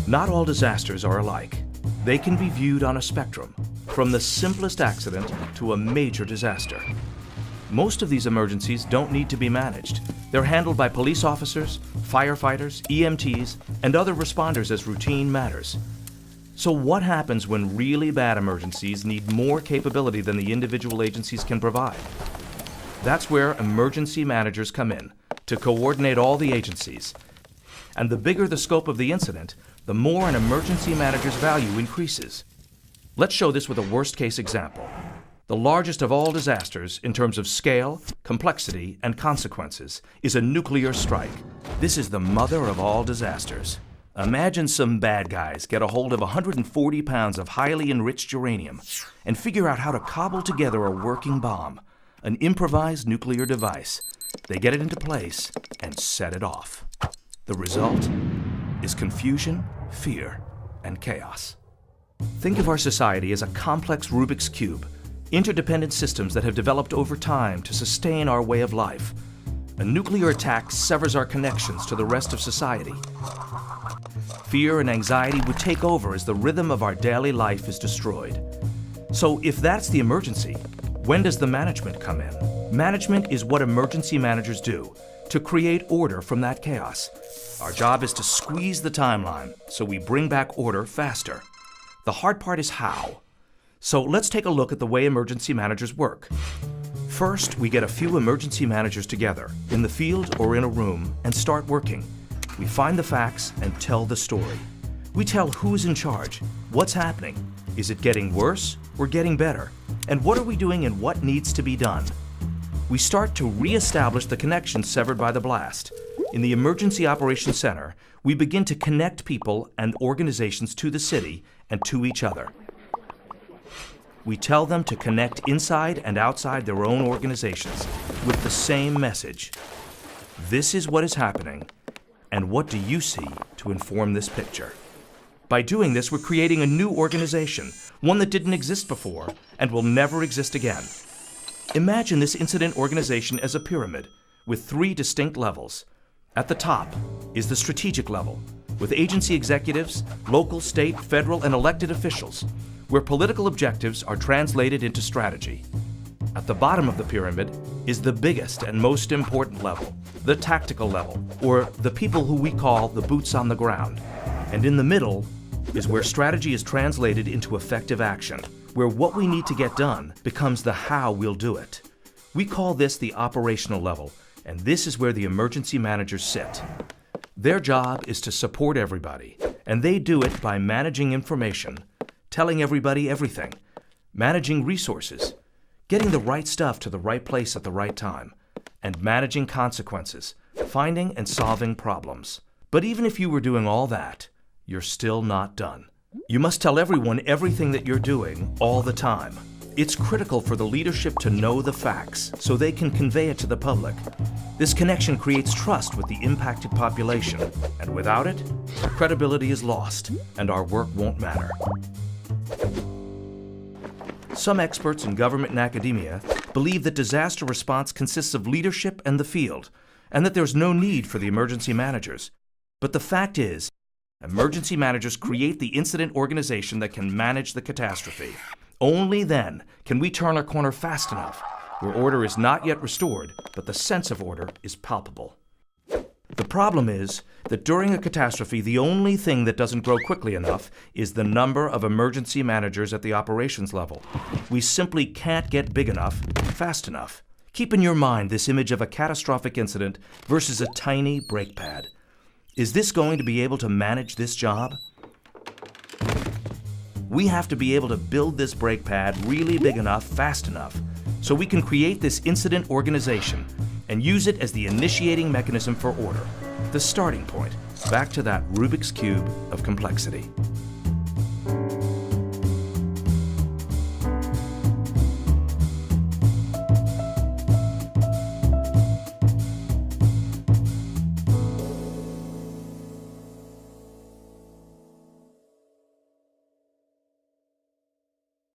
Not all disasters are alike. They can be viewed on a spectrum, from the simplest accident to a major disaster. Most of these emergencies don't need to be managed. They're handled by police officers, firefighters, EMTs, and other responders as routine matters. So what happens when really bad emergencies need more capability than the individual agencies can provide? That's where emergency managers come in, to coordinate all the agencies. And the bigger the scope of the incident, the more an emergency manager's value increases. Let's show this with a worst-case example. The largest of all disasters in terms of scale, complexity, and consequences is a nuclear strike. This is the mother of all disasters. Imagine some bad guys get a hold of 140 pounds of highly enriched uranium and figure out how to cobble together a working bomb, an improvised nuclear device. They get it into place and set it off. The result is confusion, fear, and chaos. Think of our society as a complex Rubik's Cube, interdependent systems that have developed over time to sustain our way of life. A nuclear attack severs our connections to the rest of society. Fear and anxiety would take over as the rhythm of our daily life is destroyed. So if that's the emergency, when does the management come in? Management is what emergency managers do, to create order from that chaos. Our job is to squeeze the timeline so we bring back order faster. The hard part is how. So let's take a look at the way emergency managers work. First, we get a few emergency managers together, in the field or in a room, and start working. We find the facts and tell the story. We tell who's in charge, what's happening, is it getting worse or getting better, and what are we doing and what needs to be done. We start to re-establish the connections severed by the blast. In the Emergency Operations Center, we begin to connect people and organizations to the city and to each other. We tell them to connect inside and outside their own organizations with the same message. This is what is happening, and what do you see to inform this picture? By doing this, we're creating a new organization, one that didn't exist before and will never exist again. Imagine this incident organization as a pyramid with 3 distinct levels. At the top is the strategic level, with agency executives, local, state, federal, and elected officials, where political objectives are translated into strategy. At the bottom of the pyramid is the biggest and most important level, the tactical level, or the people who we call the boots on the ground. And in the middle is where strategy is translated into effective action, where what we need to get done becomes the how we'll do it. We call this the operational level, and this is where the emergency managers sit. Their job is to support everybody, and they do it by managing information, telling everybody everything, managing resources, getting the right stuff to the right place at the right time, and managing consequences, finding and solving problems. But even if you were doing all that, you're still not done. You must tell everyone everything that you're doing all the time. It's critical for the leadership to know the facts so they can convey it to the public. This connection creates trust with the impacted population, and without it, credibility is lost, and our work won't matter. Some experts in government and academia believe that disaster response consists of leadership and the field, and that there's no need for the emergency managers. But the fact is, emergency managers create the incident organization that can manage the catastrophe. Only then can we turn our corner fast enough, where order is not yet restored, but the sense of order is palpable. The problem is that during a catastrophe, the only thing that doesn't grow quickly enough is the number of emergency managers at the operations level. We simply can't get big enough, fast enough. Keep in your mind this image of a catastrophic incident versus a tiny brake pad. Is this going to be able to manage this job? We have to be able to build this brake pad really big enough, fast enough, so we can create this incident organization and use it as the initiating mechanism for order, the starting point, back to that Rubik's Cube of complexity.